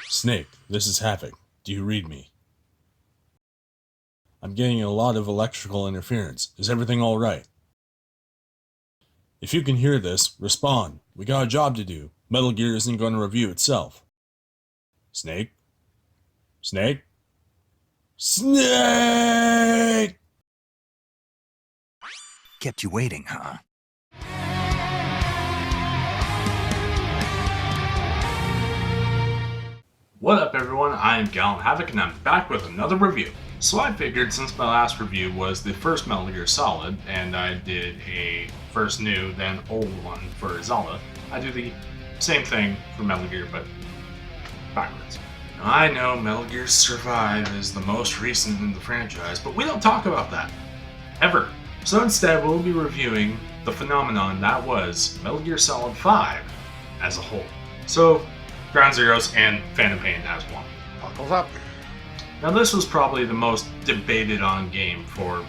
Snake, this is Havoc. Do you read me? I'm getting a lot of electrical interference. Is everything alright? If you can hear this, respond. We got a job to do. Metal Gear isn't going to review itself. Snake? Snake? Snake! Kept you waiting, huh? What up everyone, I am Gallant Havoc and I'm back with another review. So I figured since my last review was the first Metal Gear Solid, and I did a first new then old one for Zelda, I do the same thing for Metal Gear but backwards. Now, I know Metal Gear Survive is the most recent in the franchise, but we don't talk about that. Ever. So instead we'll be reviewing the phenomenon that was Metal Gear Solid 5 as a whole. So Ground Zeroes and Phantom Pain as one. Buckles up. Now this was probably the most debated on game for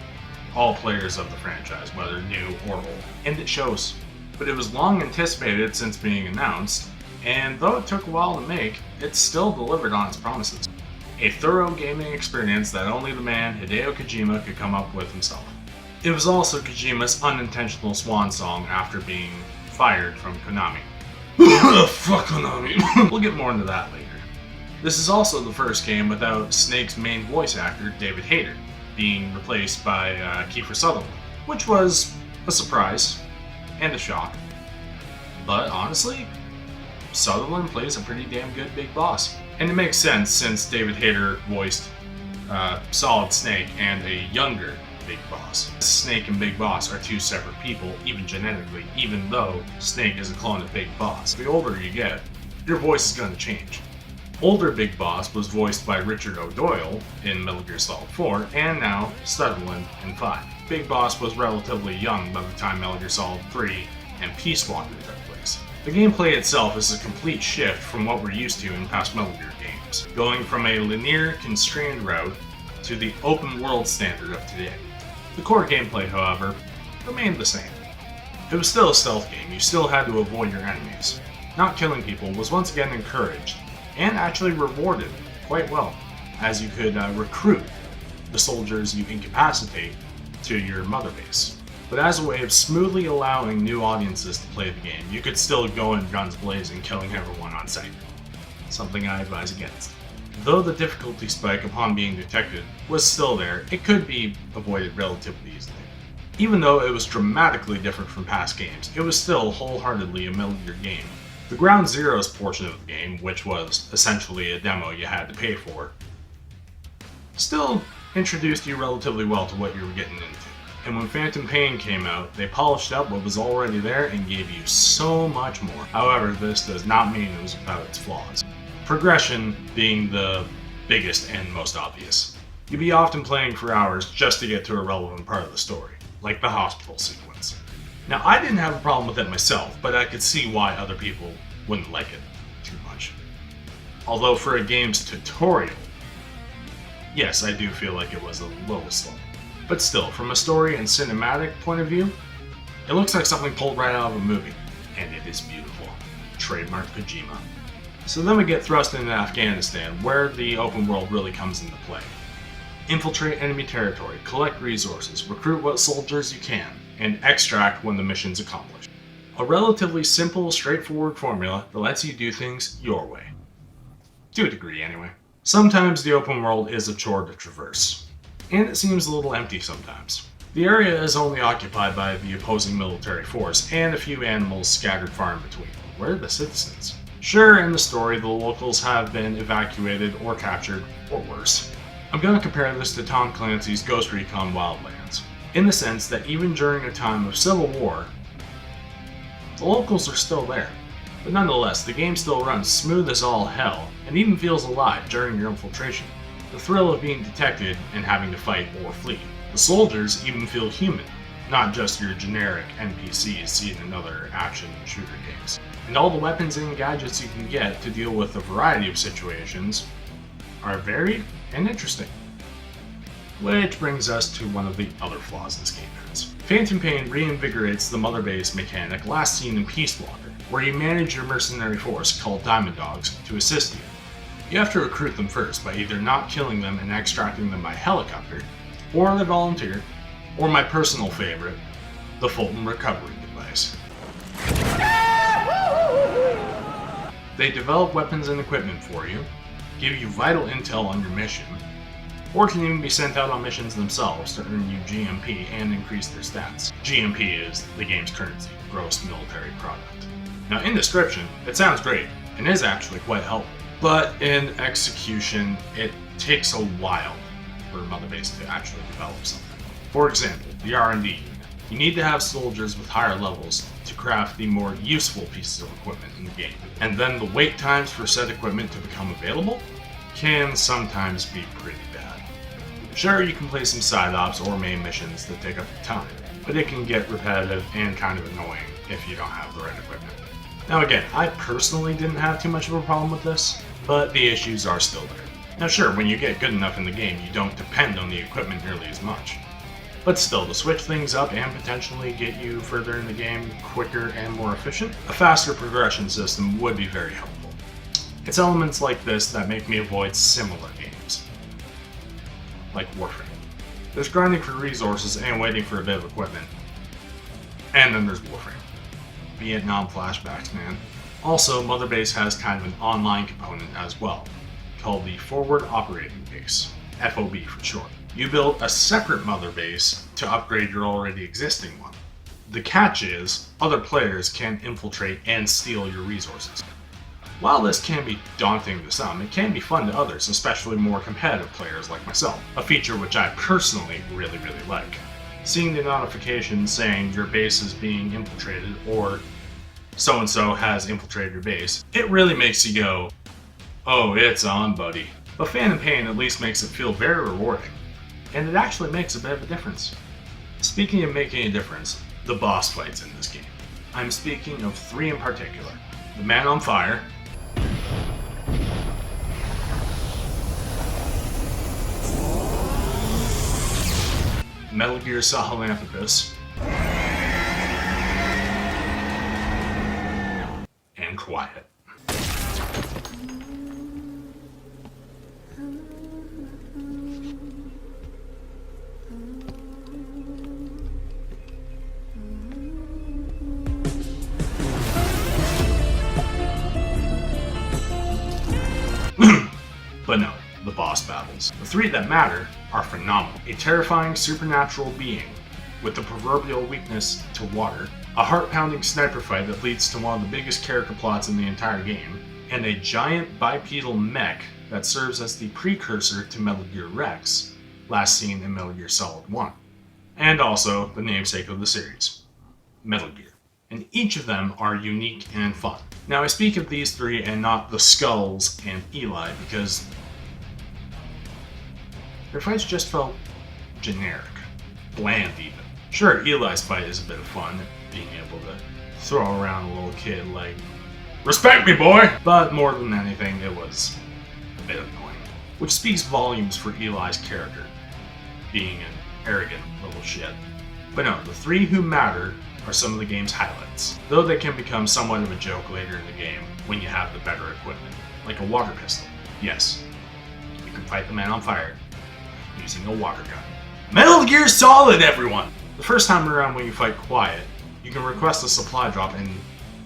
all players of the franchise, whether new or old, and it shows. But it was long anticipated since being announced, and though it took a while to make, it still delivered on its promises. A thorough gaming experience that only the man Hideo Kojima could come up with himself. It was also Kojima's unintentional swan song after being fired from Konami. Fuck Konami. We'll get more into that later. This is also the first game without Snake's main voice actor, David Hayter, being replaced by Kiefer Sutherland, which was a surprise and a shock. But honestly, Sutherland plays a pretty damn good Big Boss. And it makes sense since David Hayter voiced Solid Snake and a younger Big Boss. Snake and Big Boss are two separate people, even genetically, even though Snake is a clone of Big Boss. The older you get, your voice is going to change. Older Big Boss was voiced by Richard O'Doyle in Metal Gear Solid 4, and now Sutherland in 5. Big Boss was relatively young by the time Metal Gear Solid 3 and Peace Walker took place. The gameplay itself is a complete shift from what we're used to in past Metal Gear games, going from a linear, constrained route to the open world standard of today. The core gameplay, however, remained the same. It was still a stealth game, you still had to avoid your enemies. Not killing people was once again encouraged, and actually rewarded quite well, as you could recruit the soldiers you incapacitate to your mother base. But as a way of smoothly allowing new audiences to play the game, you could still go in guns blazing, killing everyone on sight. Something I advise against. Though the difficulty spike upon being detected was still there, it could be avoided relatively easily. Even though it was dramatically different from past games, it was still wholeheartedly a Metal Gear game. The Ground Zeroes portion of the game, which was essentially a demo you had to pay for, still introduced you relatively well to what you were getting into. And when Phantom Pain came out, they polished up what was already there and gave you so much more. However, this does not mean it was without its flaws. Progression being the biggest and most obvious. You'd be often playing for hours just to get to a relevant part of the story, like the hospital sequence. Now, I didn't have a problem with it myself, but I could see why other people wouldn't like it too much. Although for a game's tutorial, yes, I do feel like it was a little slow. But still, from a story and cinematic point of view, it looks like something pulled right out of a movie, and it is beautiful. Trademark Kojima. So then we get thrust into Afghanistan, where the open world really comes into play. Infiltrate enemy territory, collect resources, recruit what soldiers you can, and extract when the mission's accomplished. A relatively simple, straightforward formula that lets you do things your way. To a degree, anyway. Sometimes the open world is a chore to traverse, and it seems a little empty sometimes. The area is only occupied by the opposing military force and a few animals scattered far in between. Where are the citizens? Sure, in the story, the locals have been evacuated or captured, or worse. I'm going to compare this to Tom Clancy's Ghost Recon Wildlands, in the sense that even during a time of civil war, the locals are still there. But nonetheless, the game still runs smooth as all hell, and even feels alive during your infiltration. The thrill of being detected and having to fight or flee. The soldiers even feel human, not just your generic NPCs seen in other action shooter games. And all the weapons and gadgets you can get to deal with a variety of situations are varied and interesting. Which brings us to one of the other flaws this game has. Phantom Pain reinvigorates the Mother Base mechanic last seen in Peace Walker, where you manage your mercenary force called Diamond Dogs to assist you. You have to recruit them first by either not killing them and extracting them by helicopter, or they volunteer, or my personal favorite, the Fulton recovery device. They develop weapons and equipment for you, give you vital intel on your mission, or can even be sent out on missions themselves to earn you GMP and increase their stats. GMP is the game's currency, gross military product. Now in description, it sounds great, and is actually quite helpful, but in execution, it takes a while for Mother Base to actually develop something. For example, the R&D unit. You need to have soldiers with higher levels to craft the more useful pieces of equipment in the game. And then the wait times for said equipment to become available can sometimes be pretty bad. Sure, you can play some side ops or main missions that take up the time, but it can get repetitive and kind of annoying if you don't have the right equipment. Now again, I personally didn't have too much of a problem with this, but the issues are still there. Now sure, when you get good enough in the game, you don't depend on the equipment nearly as much. But still, to switch things up and potentially get you further in the game quicker and more efficient, a faster progression system would be very helpful. It's elements like this that make me avoid similar games, like Warframe. There's grinding for resources and waiting for a bit of equipment. And then there's Warframe. Vietnam flashbacks, man. Also, Mother Base has kind of an online component as well, called the Forward Operating Base, FOB for short. You build a separate Mother Base to upgrade your already existing one. The catch is, other players can infiltrate and steal your resources. While this can be daunting to some, it can be fun to others, especially more competitive players like myself, a feature which I personally really like. Seeing the notification saying your base is being infiltrated or so-and-so has infiltrated your base, it really makes you go, oh, it's on, buddy. But Phantom Pain at least makes it feel very rewarding. And it actually makes a bit of a difference. Speaking of making a difference, the boss fights in this game. I'm speaking of 3 in particular. The Man on Fire, Metal Gear Sahelanthropus, and Quiet. But no, the boss battles. The 3 that matter are phenomenal. A terrifying supernatural being with the proverbial weakness to water, a heart-pounding sniper fight that leads to one of the biggest character plots in the entire game, and a giant bipedal mech that serves as the precursor to Metal Gear Rex, last seen in Metal Gear Solid 1, and also the namesake of the series, Metal Gear. And each of them are unique and fun. Now I speak of these 3 and not the Skulls and Eli because their fights just felt generic, bland even. Sure, Eli's fight is a bit of fun, being able to throw around a little kid like, "Respect me, boy!" But more than anything, it was a bit annoying. Which speaks volumes for Eli's character, being an arrogant little shit. But no, the 3 who matter are some of the game's highlights, though they can become somewhat of a joke later in the game when you have the better equipment, like a water pistol. Yes, you can fight the Man on Fire using a water gun. Metal Gear Solid, everyone! The first time around when you fight Quiet, you can request a supply drop and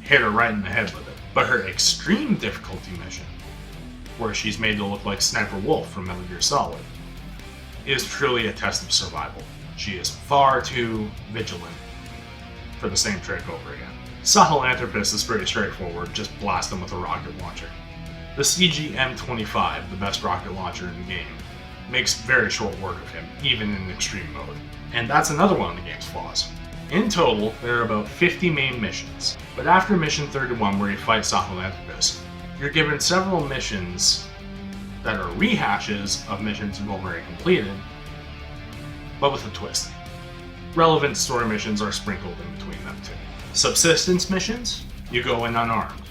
hit her right in the head with it. But her extreme difficulty mission, where she's made to look like Sniper Wolf from Metal Gear Solid, is truly a test of survival. She is far too vigilant for the same trick over again. Sahelanthropus is pretty straightforward, just blast him with a rocket launcher. The CG-M25, the best rocket launcher in the game, makes very short work of him, even in extreme mode. And that's another one of the game's flaws. In total, there are about 50 main missions, but after mission 31 where you fight Sahelanthropus, you're given several missions that are rehashes of missions you've already completed, but with a twist. Relevant story missions are sprinkled in between them too. Subsistence missions, you go in unarmed.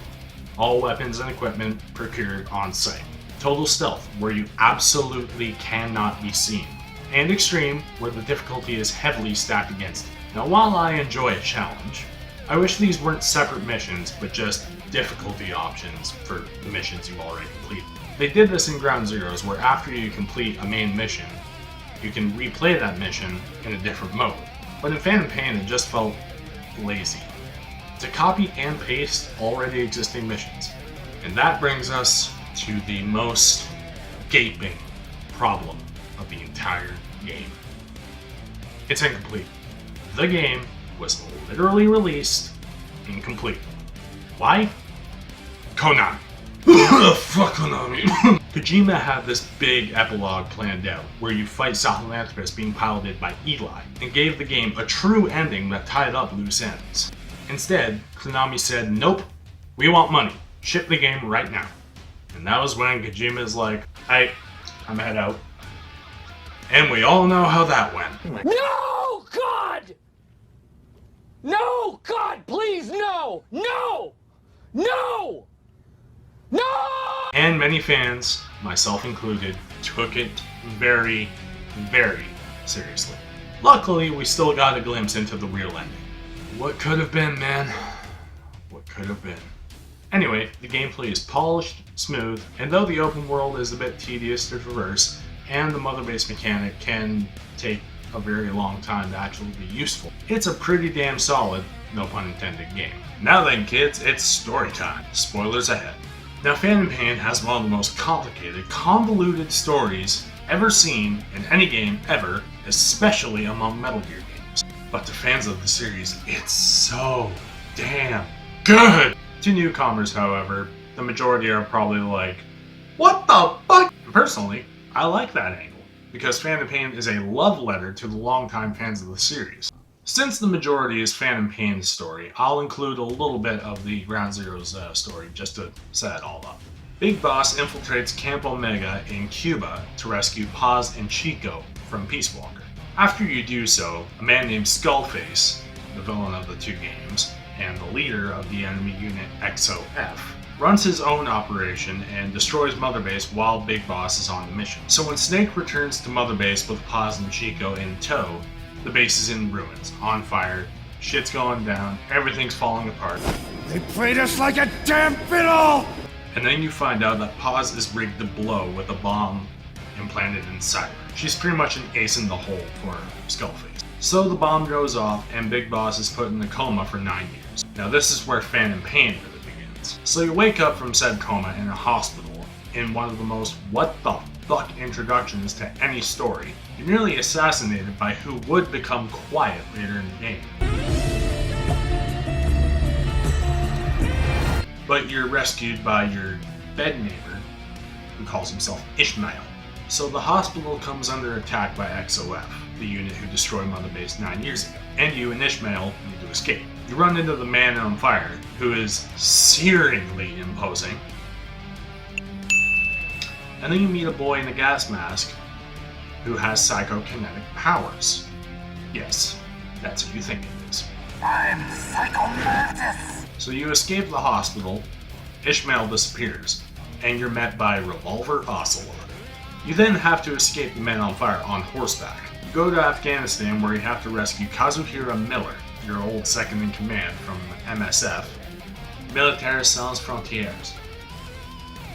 All weapons and equipment procured on site. Total stealth, where you absolutely cannot be seen. And extreme, where the difficulty is heavily stacked against it. Now while I enjoy a challenge, I wish these weren't separate missions, but just difficulty options for the missions you've already completed. They did this in Ground Zeroes, where after you complete a main mission, you can replay that mission in a different mode. But in Phantom Pain, it just felt lazy to copy and paste already existing missions. And that brings us to the most gaping problem of the entire game. It's incomplete. The game was literally released incomplete. Why? Konami. Fuck Konami. Kojima had this big epilogue planned out, where you fight Sahelanthropus being piloted by Eli, and gave the game a true ending that tied up loose ends. Instead, Konami said, nope, we want money. Ship the game right now. And that was when Kojima's like, hey, I'm head out. And we all know how that went. No, God! No, God, please, no! No! No! No! And many fans, myself included, took it very, very seriously. Luckily, we still got a glimpse into the real ending. What could have been, man? What could have been? Anyway, the gameplay is polished, smooth, and though the open world is a bit tedious to traverse, and the mother base mechanic can take a very long time to actually be useful, it's a pretty damn solid, no pun intended, game. Now then, kids, it's story time. Spoilers ahead. Now, Phantom Pain has one of the most complicated, convoluted stories ever seen in any game ever, especially among Metal Gear games. But to fans of the series, it's so damn good! To newcomers, however, the majority are probably like, what the fuck? And personally, I like that angle, because Phantom Pain is a love letter to the longtime fans of the series. Since the majority is Phantom Pain's story, I'll include a little bit of the Ground Zeroes story just to set it all up. Big Boss infiltrates Camp Omega in Cuba to rescue Paz and Chico from Peace Walker. After you do so, a man named Skullface, the villain of the two games, and the leader of the enemy unit XOF, runs his own operation and destroys Mother Base while Big Boss is on the mission. So when Snake returns to Mother Base with Paz and Chico in tow, the base is in ruins, on fire, shit's going down, everything's falling apart. They played us like a damn fiddle! And then you find out that Paz is rigged to blow with a bomb implanted inside her. She's pretty much an ace in the hole for Skullface. So the bomb goes off and Big Boss is put in a coma for 9 years. Now this is where Phantom Pain really begins. So you wake up from said coma in a hospital in one of the most what the fuck introductions to any story. You're nearly assassinated by who would become Quiet later in the game. But you're rescued by your bed neighbor, who calls himself Ishmael. So the hospital comes under attack by XOF, the unit who destroyed Mother Base 9 years ago, and you and Ishmael need to escape. You run into the man on fire, who is searingly imposing, and then you meet a boy in a gas mask who has psychokinetic powers. Yes, that's who you think it is. I'm Psycho-Mantis! So you escape the hospital, Ishmael disappears, and you're met by Revolver Ocelot. You then have to escape the men on fire on horseback. You go to Afghanistan where you have to rescue Kazuhira Miller, your old second-in-command from MSF, Militaires Sans Frontières.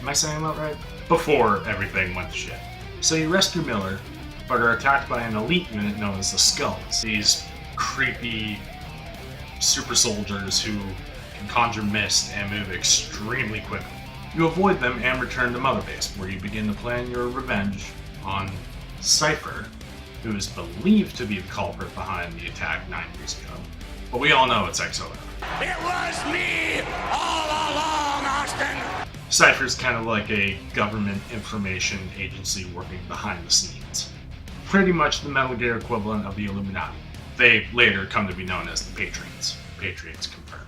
Am I saying that right? Before everything went to shit. So you rescue Miller, but are attacked by an elite unit known as the Skulls. These creepy super soldiers who can conjure mist and move extremely quickly. You avoid them and return to Mother Base, where you begin to plan your revenge on Cypher, who is believed to be the culprit behind the attack 9 years ago. But we all know it's XOF. It was me all along, Austin! Cypher's kind of like a government information agency working behind the scenes. Pretty much the Metal Gear equivalent of the Illuminati. They later come to be known as the Patriots. Patriots confirmed.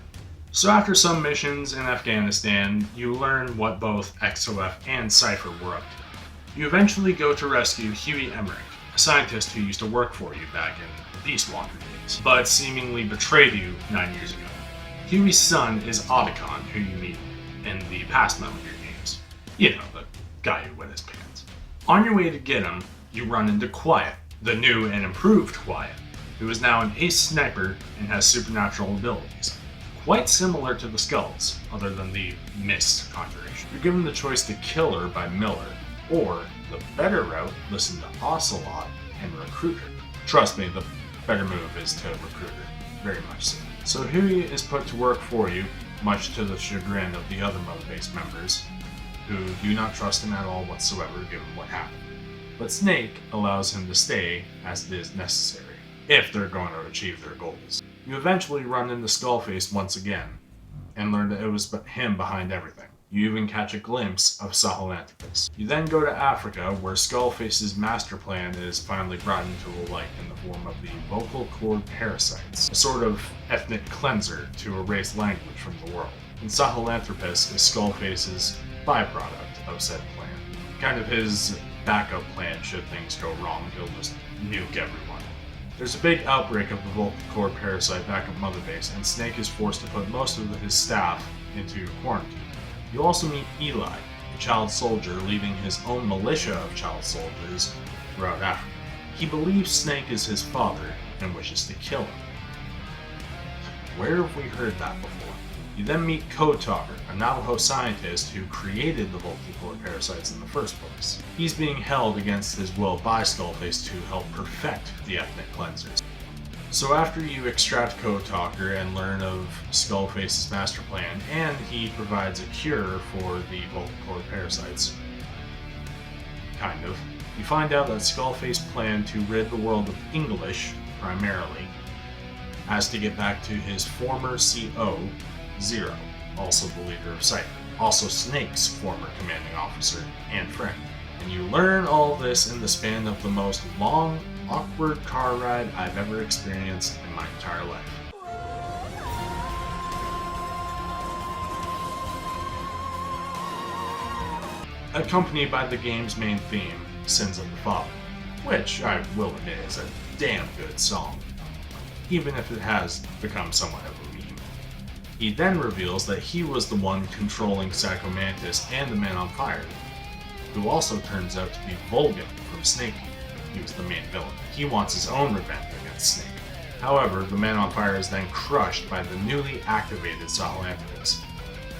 So after some missions in Afghanistan, you learn what both XOF and Cypher were up to. You eventually go to rescue Huey Emmerich, a scientist who used to work for you back in the Peace Walker days, but seemingly betrayed you 9 years ago. Huey's son is Otacon, who you meet in the past Metal Gear games. You know, the guy who wet his pants. On your way to get him, you run into Quiet, the new and improved Quiet, who is now an ace sniper and has supernatural abilities. quite similar to the Skulls, other than the Mist conjuration. You're given the choice to kill her by Miller, or the better route, listen to Ocelot and recruit her. Trust me, the better move is to recruit her, very much so. So Huey is put to work for you, much to the chagrin of the other Mother Base members, who do not trust him at all whatsoever given what happened. But Snake allows him to stay as it is necessary, if they're going to achieve their goals. You eventually run into Skullface once again, and learn that it was him behind everything. You even catch a glimpse of Sahelanthropus. You then go to Africa, where Skullface's master plan is finally brought into light in the form of the vocal cord parasites, a sort of ethnic cleanser to erase language from the world. And Sahelanthropus is Skullface's byproduct of said plan. Kind of his backup plan should things go wrong, he'll just nuke everyone. There's a big outbreak of the vocal cord parasite back at Mother Base, and Snake is forced to put most of his staff into quarantine. You also meet Eli, a child soldier leading his own militia of child soldiers throughout Africa. He believes Snake is his father and wishes to kill him. Where have we heard that before? You then meet Code Talker, a Navajo scientist who created the vocal cord parasites in the first place. He's being held against his will by Skullface to help perfect the ethnic cleansers. So after you extract Code Talker and learn of Skullface's master plan, and he provides a cure for the vocal cord parasites, kind of, you find out that Skullface planned to rid the world of English, primarily, as to get back to his former CO, Zero, also the leader of Cypher, also Snake's former commanding officer and friend. And you learn all this in the span of the most long, awkward car ride I've ever experienced in my entire life. Accompanied by the game's main theme, Sins of the Father, which I will admit is a damn good song, even if it has become somewhat of a meme. He then reveals that he was the one controlling Psycho Mantis and the Man on Fire, who also turns out to be Volgan from Snake Eater. He was the main villain. He wants his own revenge against Snake. However, the Man on Fire is then crushed by the newly activated Sahelanthropus,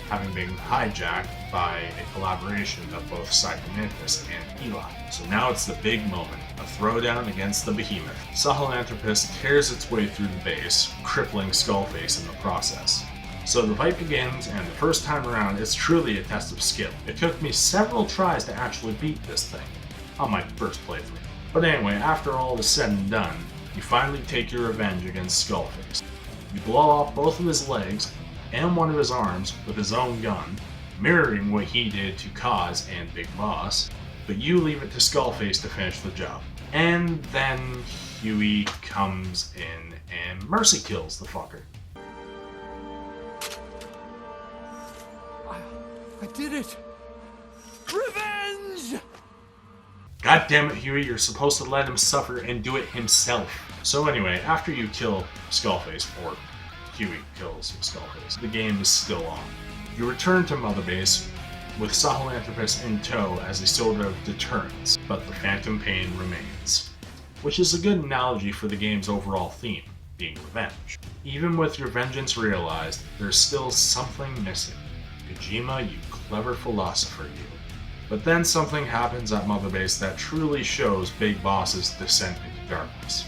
having been hijacked by a collaboration of both Psycho Mantis and Eli. So now it's the big moment, a throwdown against the behemoth. Sahelanthropus tears its way through the base, crippling Skullface in the process. So the fight begins, and the first time around, it's truly a test of skill. It took me several tries to actually beat this thing, on my first playthrough. But anyway, after all is said and done, you finally take your revenge against Skullface. You blow off both of his legs and one of his arms with his own gun, mirroring what he did to Kaz and Big Boss, but you leave it to Skullface to finish the job. And then Huey comes in and mercy kills the fucker. I did it! Revenge! God damn it, Huey, you're supposed to let him suffer and do it himself. So anyway, after you kill Skullface, or Huey kills Skullface, the game is still on. You return to Mother Base with Sahelanthropus in tow as a sort of deterrence, but the phantom pain remains. Which is a good analogy for the game's overall theme, being revenge. Even with your vengeance realized, there's still something missing. Kojima, you clever philosopher, you. But then something happens at Mother Base that truly shows Big Boss's descent into darkness.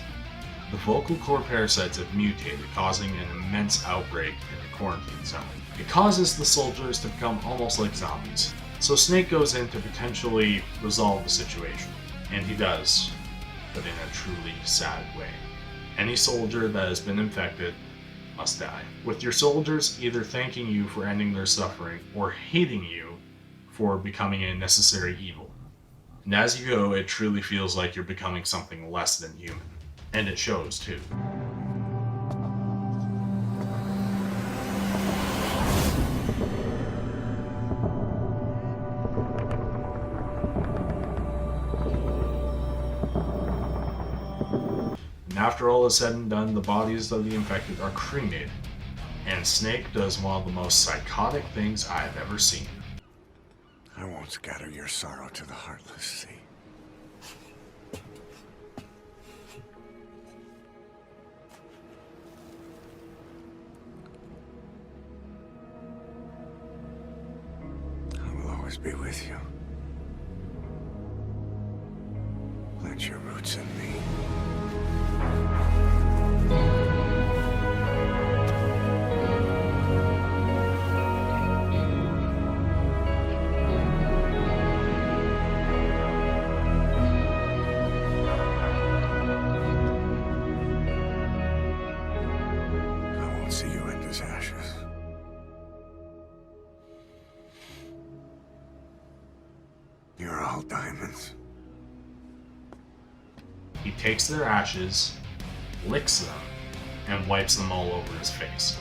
The vocal cord parasites have mutated, causing an immense outbreak in the quarantine zone. It causes the soldiers to become almost like zombies. So Snake goes in to potentially resolve the situation. And he does, but in a truly sad way. Any soldier that has been infected must die, with your soldiers either thanking you for ending their suffering or hating you for becoming a necessary evil. And as you go, it truly feels like you're becoming something less than human. And it shows, too. And after all is said and done, the bodies of the infected are cremated, and Snake does one of the most psychotic things I have ever seen. I won't scatter your sorrow to the heartless sea. always be with you. Plant your roots in me. I won't see you end as ashes. You're all diamonds. He takes their ashes, licks them, and wipes them all over his face.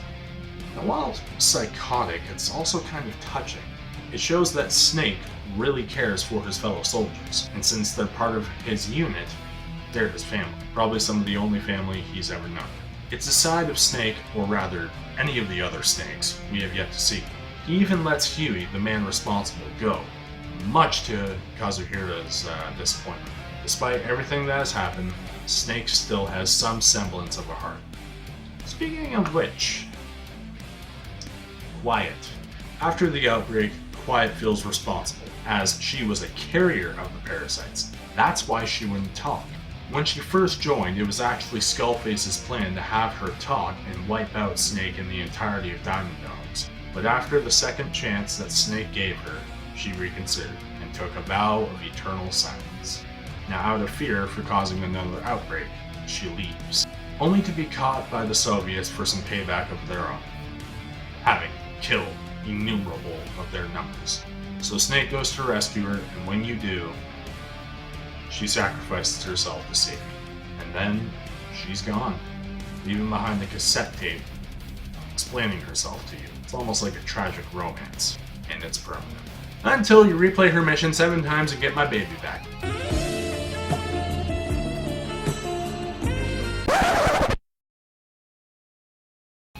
Now, while psychotic, it's also kind of touching. It shows that Snake really cares for his fellow soldiers, and since they're part of his unit, they're his family. Probably some of the only family he's ever known. It's a side of Snake, or rather, any of the other Snakes, we have yet to see. He even lets Huey, the man responsible, go, much to Kazuhira's disappointment. Despite everything that has happened, Snake still has some semblance of a heart. Speaking of which, Quiet. After the outbreak, Quiet feels responsible, as she was a carrier of the parasites. That's why she wouldn't talk. When she first joined, it was actually Skullface's plan to have her talk and wipe out Snake and the entirety of Diamond Dogs. But after the second chance that Snake gave her, she reconsidered and took a vow of eternal silence. Now, out of fear for causing another outbreak, she leaves, only to be caught by the Soviets for some payback of their own, having killed innumerable of their numbers. So Snake goes to rescue her, and when you do, she sacrifices herself to save you. And then she's gone, leaving behind the cassette tape explaining herself to you. It's almost like a tragic romance, and it's permanent. Until you replay her mission 7 times and get my baby back.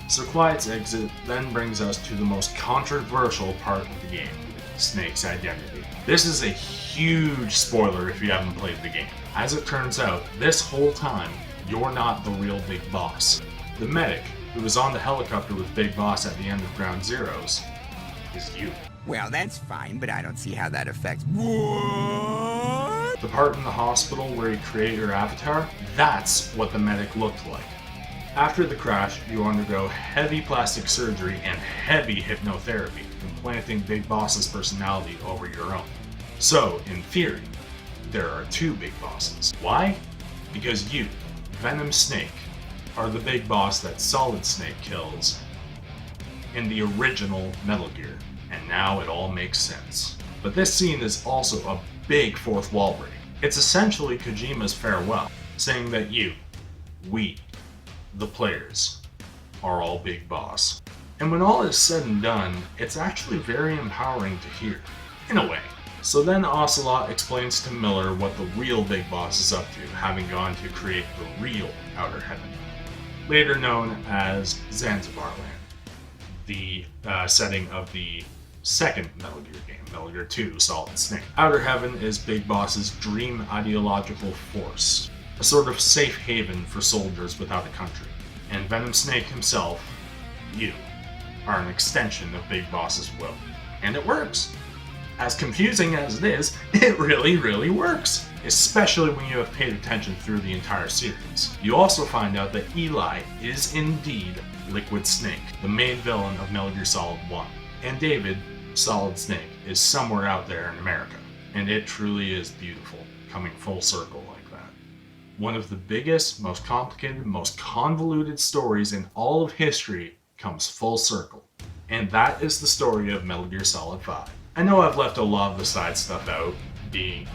So Quiet's exit then brings us to the most controversial part of the game, Snake's identity. This is a huge spoiler if you haven't played the game. As it turns out, this whole time, you're not the real Big Boss. The medic, who was on the helicopter with Big Boss at the end of Ground Zeroes, is you. Well, that's fine, but I don't see how that affects... What? The part in the hospital where you create your avatar, that's what the medic looked like. After the crash, you undergo heavy plastic surgery and heavy hypnotherapy, implanting Big Boss's personality over your own. So, in theory, there are 2 Big Bosses. Why? Because you, Venom Snake, are the Big Boss that Solid Snake kills in the original Metal Gear, and now it all makes sense. But this scene is also a big fourth wall break. It's essentially Kojima's farewell, saying that you, we, the players, are all Big Boss. And when all is said and done, it's actually very empowering to hear, in a way. So then Ocelot explains to Miller what the real Big Boss is up to, having gone to create the real Outer Heaven, later known as Zanzibar Land, the setting of the second Metal Gear game, Metal Gear 2 Solid Snake. Outer Heaven is Big Boss's dream ideological force, a sort of safe haven for soldiers without a country. And Venom Snake himself, you, are an extension of Big Boss's will. And it works. As confusing as it is, it really works. Especially when you have paid attention through the entire series. You also find out that Eli is indeed Liquid Snake, the main villain of Metal Gear Solid 1. And David, Solid Snake, is somewhere out there in America. And it truly is beautiful, coming full circle like that. One of the biggest, most complicated, most convoluted stories in all of history comes full circle. And that is the story of Metal Gear Solid 5. I know I've left a lot of the side stuff out,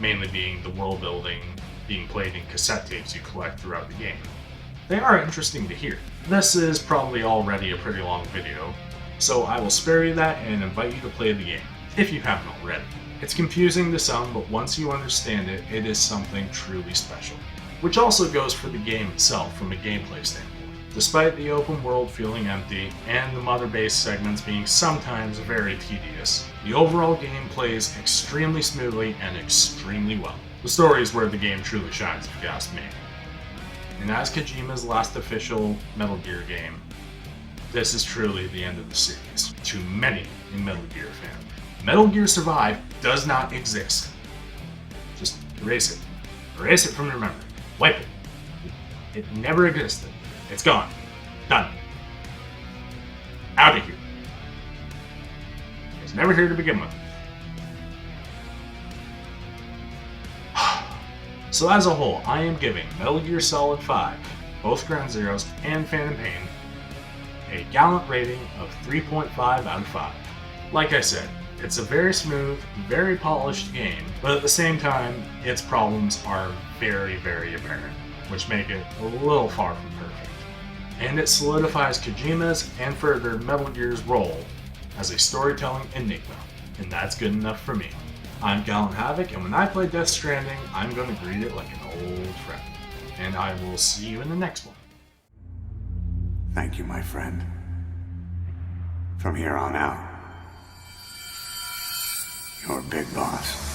mainly being the world building being played in cassette tapes you collect throughout the game. They are interesting to hear. This is probably already a pretty long video, so I will spare you that and invite you to play the game, if you haven't already. It's confusing to some, but once you understand it, it is something truly special. Which also goes for the game itself from a gameplay standpoint. Despite the open world feeling empty, and the mother base segments being sometimes very tedious, the overall game plays extremely smoothly and extremely well. The story is where the game truly shines, if you ask me. And as Kojima's last official Metal Gear game, this is truly the end of the series, to many a Metal Gear fan. Metal Gear Survive does not exist. Just erase it. Erase it from your memory. Wipe it. It never existed. It's gone. Done. Out of here. It was never here to begin with. So as a whole, I am giving Metal Gear Solid 5, both Ground Zeroes and Phantom Pain, a gallant rating of 3.5 out of 5. Like I said, it's a very smooth, very polished game, but at the same time, its problems are very, very apparent, which make it a little far from perfect. And it solidifies Kojima's and further Metal Gear's role as a storytelling enigma, and that's good enough for me. I'm Gallant Havoc, and when I play Death Stranding, I'm going to greet it like an old friend. And I will see you in the next one. Thank you, my friend. From here on out, you're Big Boss.